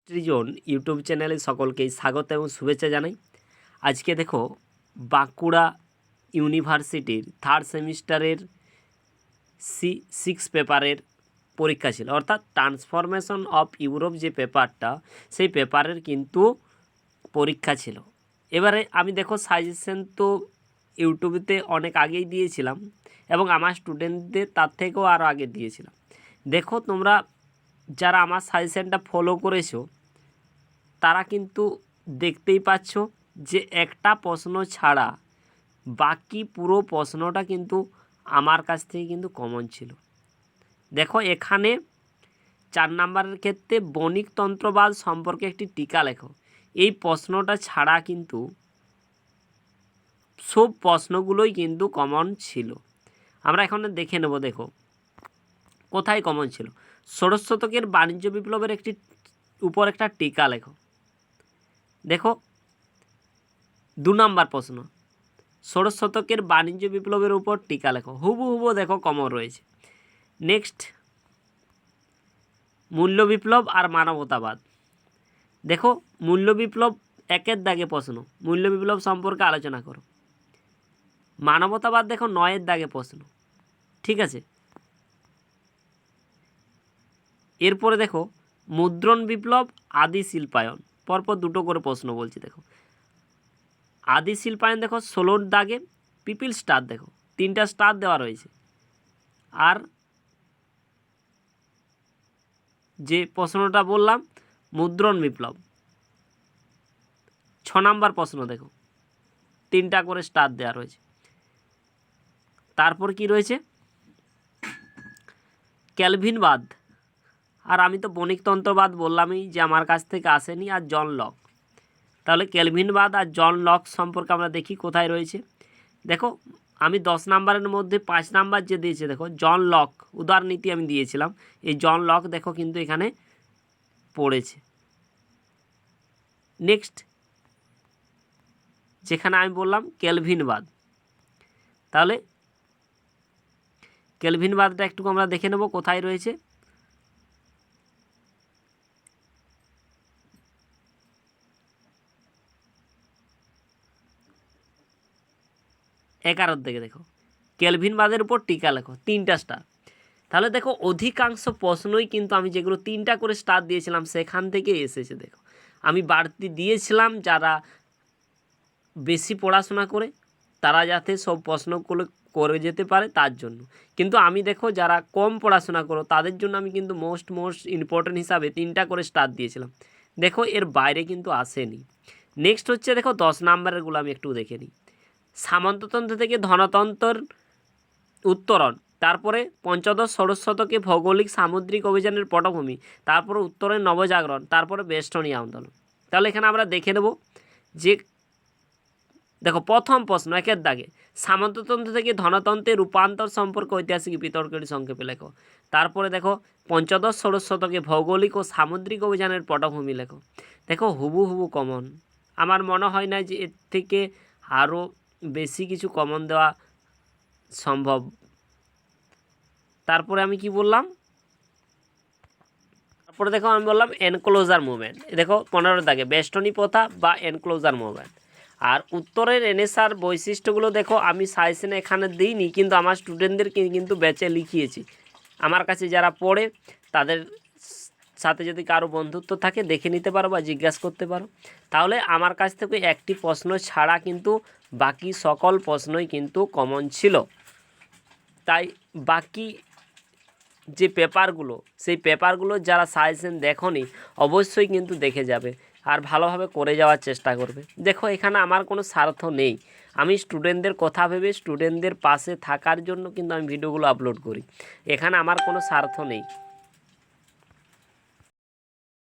সৃজন YouTube চ্যানেলে সকলকেই স্বাগত এবং শুভেচ্ছা জানাই। আজকে দেখো বাঁকুড়া ইউনিভার্সিটির থার্ড সেমিস্টারের সিক্স পেপারের পরীক্ষা ছিল, অর্থাৎ ট্রান্সফরমেশন অফ ইউরোপ যে পেপারটা, সেই পেপারের কিন্তু পরীক্ষা ছিল। এবারে আমি দেখো সাজেশন তো ইউটিউবেতে অনেক আগেই দিয়েছিলাম এবং আমার স্টুডেন্টদের তার থেকেও আরও আগে দিয়েছিলাম। দেখো তোমরা যারা আমার সাজেশনটা ফলো করেছো তারা কিন্তু দেখতেই পাচ্ছ যে একটা প্রশ্ন ছাড়া বাকি পুরো প্রশ্নটা কিন্তু আমার কাছ থেকে কিন্তু কমন ছিল। দেখো এখানে 4 নম্বরের ক্ষেত্রে বণিকতন্ত্রবাদ সম্পর্কে একটি টিকা লেখো, এই প্রশ্নটা ছাড়া কিন্তু সব প্রশ্নগুলোই কিন্তু কমন ছিল। আমরা এখানে দেখে নেব, দেখো কোথায় কমন ছিল। ষোড়শ শতকের বাণিজ্য বিপ্লবের একটি উপর একটা টিকা লেখো। দেখো 2 নম্বর প্রশ্ন, ষোড়শ শতকের বাণিজ্য বিপ্লবের উপর টিকা লেখো, হুবহু দেখো কমন রয়েছে। নেক্সট, মূল্য বিপ্লব আর মানবতাবাদ। দেখো মূল্য বিপ্লব 1-এর দাগে প্রশ্ন, মূল্য বিপ্লব সম্পর্কে আলোচনা করো। মানবতাবাদ দেখো 9-এর দাগে প্রশ্ন, ঠিক আছে। এরপরে দেখো মুদ্রণ বিপ্লব, আদি শিল্পায়ন, পরপর দুটো করে প্রশ্ন বলছি। দেখো আদি শিল্পায়ন দেখো 16-র দাগে, পিপিল স্টার দেখো 3টা স্টার দেওয়া রয়েছে। আর যে প্রশ্নটা বললাম মুদ্রণ বিপ্লব 6 নম্বর প্রশ্ন, দেখো 3টা করে স্টার দেওয়া রয়েছে। তারপর কি রয়েছে, ক্যালভিনবাদ, আর আমি তো বণিকতন্ত্রবাদ বললামই যে আমার কাছ থেকে আসেনি, আর জন লক। তাহলে ক্যালভিনবাদ আর জন লক সম্পর্কে আমরা দেখি কোথায় রয়েছে। দেখো আমি 10 নম্বরের মধ্যে 5 নাম্বার যে দিয়েছে, দেখো জন লক উদারনীতি আমি দিয়েছিলাম, এই জন লক দেখো কিন্তু এখানে পড়েছে। নেক্সট, যেখানে আমি বললাম ক্যালভিনবাদ, তাহলে ক্যালভিনবাদটা একটু আমরা দেখে নেব কোথায় রয়েছে। এগারোর দিকে দেখো ক্যালভিনবাদের উপর টিকা লেখো, 3টা স্টার। তাহলে দেখো অধিকাংশ প্রশ্নই কিন্তু আমি যেগুলো 3টা করে স্টার দিয়েছিলাম সেখান থেকে এসেছে। দেখো আমি বাড়তি দিয়েছিলাম যারা বেশি পড়াশোনা করে তারা যাতে সব প্রশ্নগুলো করে যেতে পারে তার জন্য, কিন্তু আমি দেখো যারা কম পড়াশোনা করো তাদের জন্য আমি কিন্তু মোস্ট ইম্পর্টেন্ট হিসাবে 3টা করে স্টার দিয়েছিলাম। দেখো এর বাইরে কিন্তু আসেনি। নেক্সট হচ্ছে দেখো 10 নম্বরেরগুলো আমি একটু দেখে নিই। সামন্ততন্ত্র থেকে ধনতন্ত্রের উত্তরণ, তারপরে পঞ্চদশ ষোড়শ শতকে ভৌগোলিক সামুদ্রিক অভিযানের পটভূমি, তারপরে উত্তরের নবজাগরণ, তারপরে বেস্টনী আন্দোলন। তাহলে এখানে আমরা দেখে নেব যে দেখো প্রথম প্রশ্ন 1-এর দাগে সামন্ততন্ত্র থেকে ধনতন্ত্রের রূপান্তর সম্পর্কে ঐতিহাসিক বিতর্কের সংক্ষেপে লেখো। তারপরে দেখো পঞ্চদশ ষোড়শ শতকে ভৌগোলিক ও সামুদ্রিক অভিযানের পটভূমি লেখো। দেখো হুবহু কমন, আমার মনে হয় না যে এর থেকে আরও বেশি কিছু কমন দেওয়া সম্ভব। তারপরে আমি কি বললাম, তারপরে দেখো আমি বললাম এনক্লোজার মুভমেন্ট, দেখো 15-এর দাগে বেস্টনী প্রথা বা এনক্লোজার মুভমেন্ট। আর উত্তরের এনএসআর বৈশিষ্ট্যগুলো দেখো আমি সাজেশনে এখানে দিইনি, কিন্তু আমার স্টুডেন্টদের কিন্তু ব্যাচে লিখিয়েছি। আমার কাছে যারা পড়ে তাদের সাথে যদি কারো বন্ধুত্ব থাকে দেখে নিতে পারো বা জিজ্ঞাসা করতে পারো। তাহলে আমার কাছ থেকে একটি প্রশ্ন ছাড়া কিন্তু বাকি সকল প্রশ্নই কিন্তু কমন ছিল। তাই বাকি যে পেপারগুলো, সেই পেপারগুলো যারা সাজেশন দেখোনি অবশ্যই কিন্তু দেখে যাবে আর ভালোভাবে করে যাওয়ার চেষ্টা করবে। দেখো এখানে আমার কোনো স্বার্থ নেই, আমি স্টুডেন্টদের কথা ভেবে স্টুডেন্টদের পাশে থাকার জন্য কিন্তু আমি ভিডিওগুলো আপলোড করি, এখানে আমার কোনো স্বার্থ নেই।